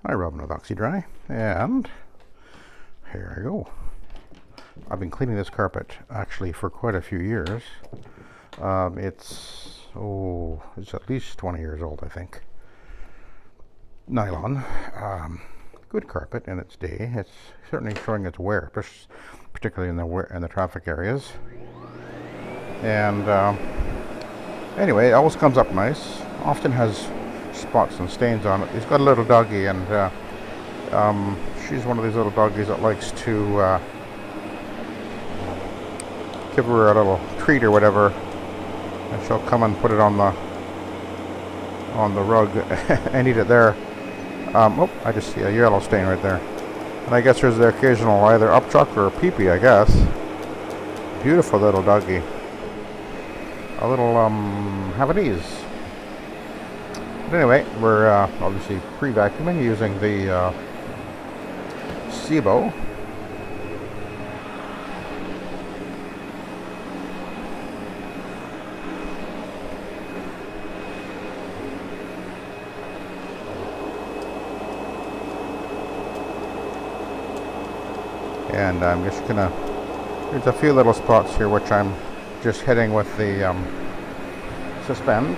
Hi, Robin with Oxy-Dry, and here I go. I've been cleaning this carpet actually for quite a few years. It's at least 20 years old, I think. Nylon, good carpet in its day. It's certainly showing its wear, particularly in the traffic areas. And anyway, it always comes up nice. Often has spots and stains on it. He's got a little doggy, and she's one of these little doggies that likes to give her a little treat or whatever, and she'll come and put it on the rug and eat it there. I just see a yellow stain right there, and I guess there's the occasional either upchuck or pee-pee, I guess. Beautiful little doggy, a little Havanese. But anyway, we're obviously pre-vacuuming using the Sebo. And I'm just gonna, there's a few little spots here which I'm just hitting with the suspend,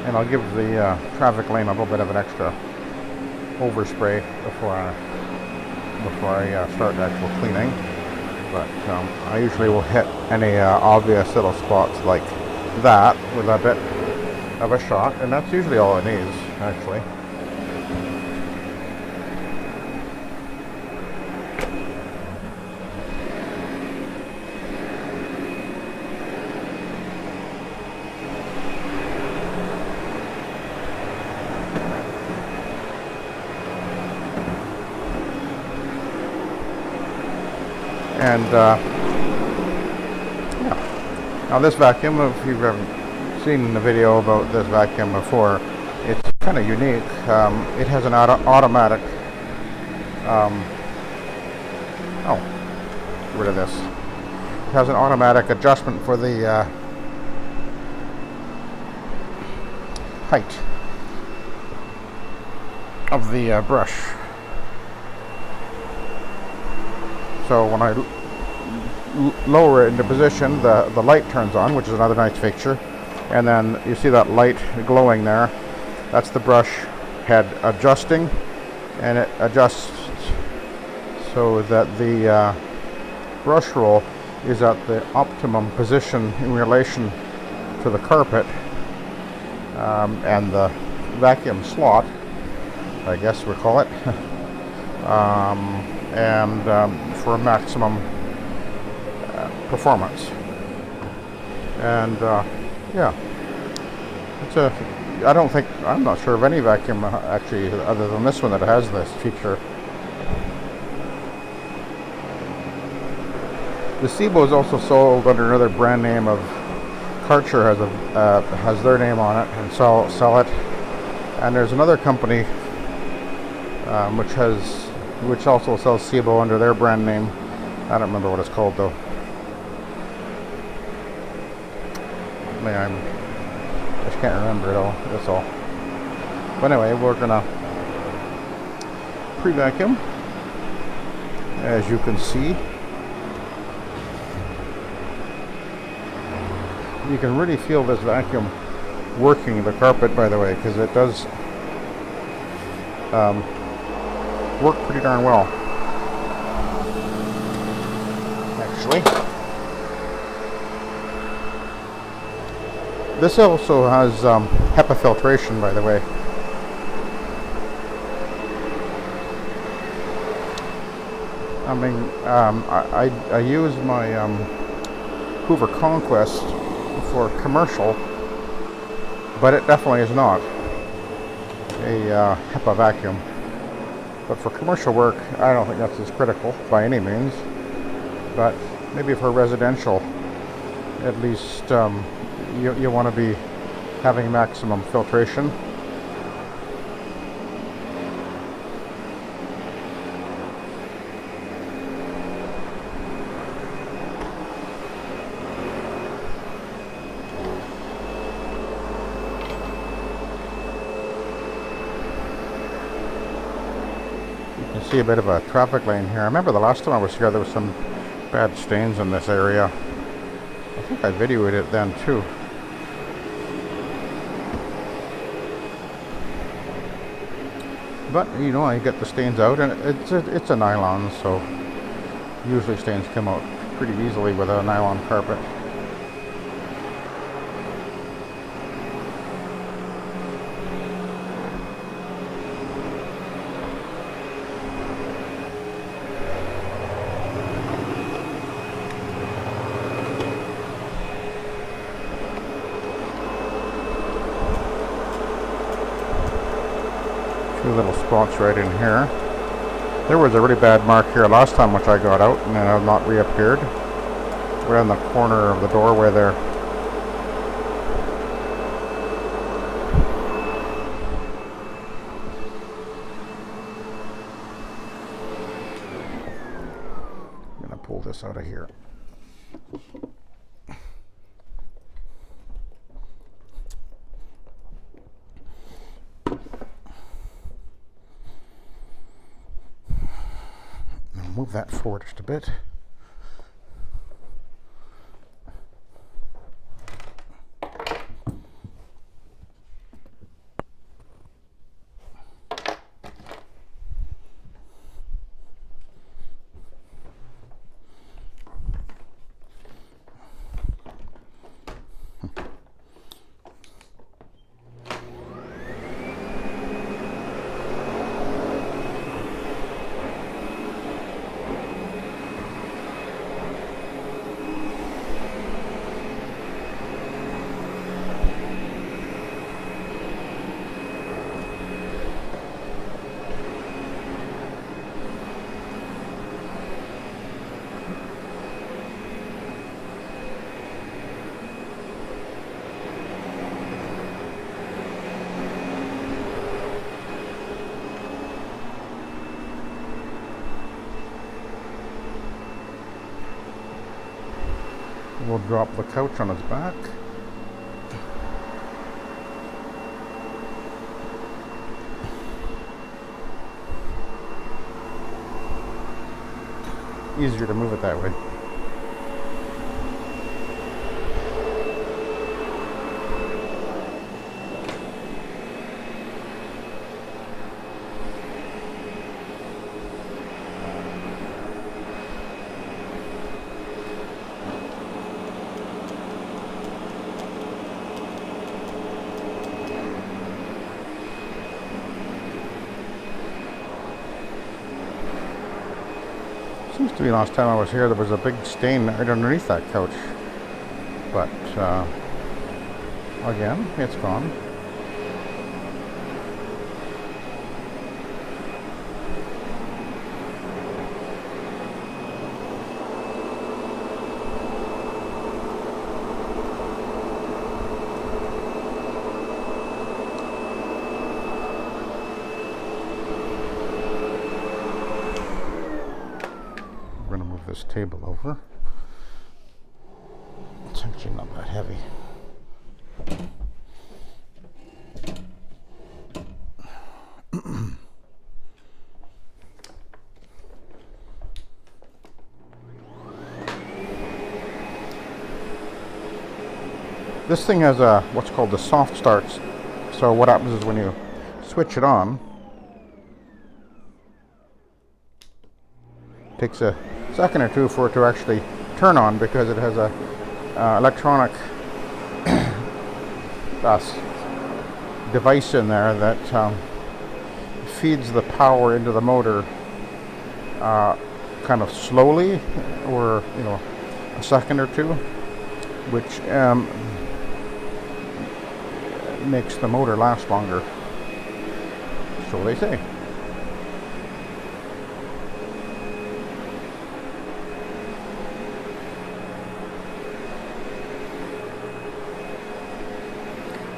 and I'll give the traffic lane a little bit of an extra overspray before I start the actual cleaning. But I usually will hit any obvious little spots like that with a bit of a shot, and that's usually all it needs, actually. And yeah, now this vacuum, if you've ever seen the video about this vacuum before, it's kind of unique. It has an automatic, get rid of this. It has an automatic adjustment for the height of the brush. So when I lower it into position, the light turns on, which is another nice feature. And then you see that light glowing there. That's the brush head adjusting, and it adjusts so that the brush roll is at the optimum position in relation to the carpet, and the vacuum slot, I guess we call it. For maximum performance. And yeah, I'm not sure of any vacuum actually other than this one that has this feature. The Sebo is also sold under another brand name of Karcher, has their name on it, and sell it. And there's another company which also sells Sebo under their brand name. I don't remember what it's called though. I just can't remember it all. That's all. But anyway, we're gonna pre-vacuum, as you can see. You can really feel this vacuum working the carpet, by the way, because it does work pretty darn well, actually. This also has HEPA filtration, by the way. I mean, I use my Hoover Conquest for commercial, but it definitely is not a HEPA vacuum. But for commercial work, I don't think that's as critical by any means. But maybe for residential, at least you want to be having maximum filtration. You can see a bit of a traffic lane here. I remember the last time I was here there was some bad stains in this area. I think I videoed it then too. But you know, I get the stains out, and it's a nylon, so usually stains come out pretty easily with a nylon carpet. Two little spots right in here. There was a really bad mark here last time which I got out, and it has not reappeared. Right on the corner of the doorway there. I'm gonna pull this out of here. Move that forward just a bit. We'll drop the couch on its back. Easier to move it that way. Seems to be last time I was here there was a big stain right underneath that couch, but again it's gone. This table over. It's actually not that heavy. This thing has a what's called the soft starts. So what happens is when you switch it on, it takes a second or two for it to actually turn on because it has a electronic device in there that feeds the power into the motor kind of slowly, or a second or two, which makes the motor last longer, so they say.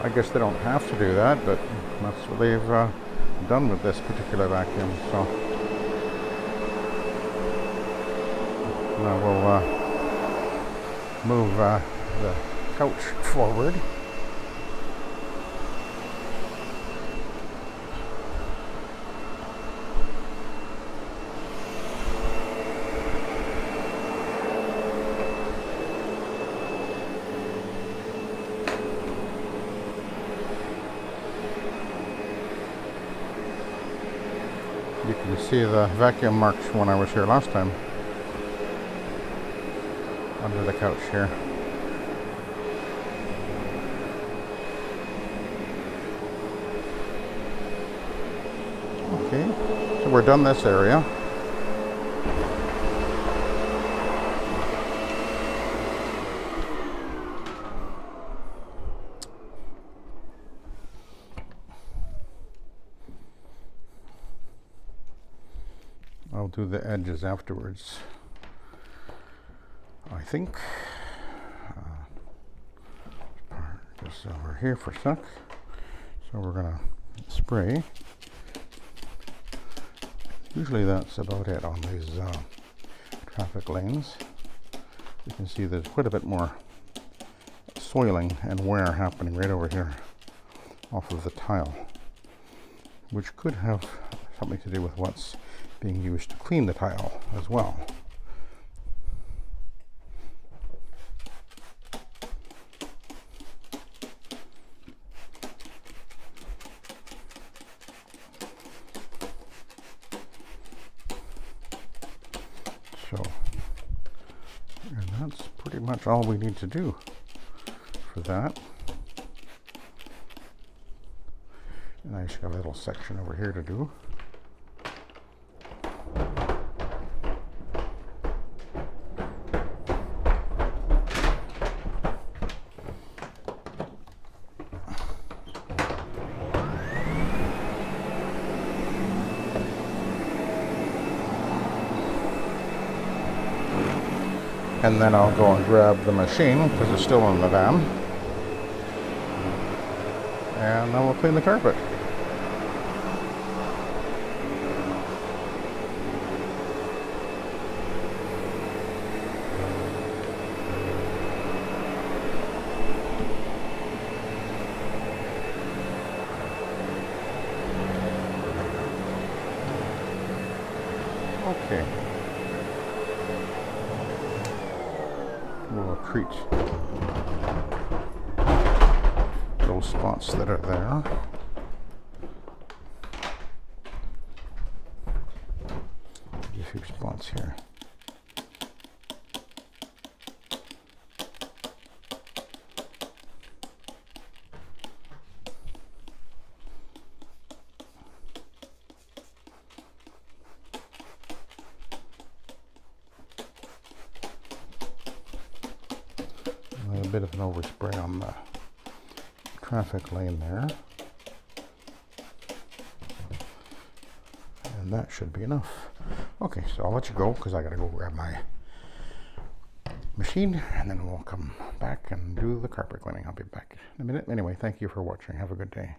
I guess they don't have to do that, but that's what they've done with this particular vacuum. So now we'll move the couch forward. You can see the vacuum marks when I was here last time. Under the couch here. Okay, so we're done this area. I'll do the edges afterwards, I think. Just over here for a sec. So we're gonna spray. Usually that's about it on these traffic lanes. You can see there's quite a bit more soiling and wear happening right over here off of the tile, which could have something to do with what's being used to clean the tile as well. So, and that's pretty much all we need to do for that. And I just got a little section over here to do. And then I'll go and grab the machine because it's still in the van. And then we'll clean the carpet. Okay. We'll treat those spots that are there. A few spots here. A bit of an overspray on the traffic lane there. And that should be enough. Okay, so I'll let you go because I gotta go grab my machine and then we'll come back and do the carpet cleaning. I'll be back in a minute. Anyway, thank you for watching. Have a good day.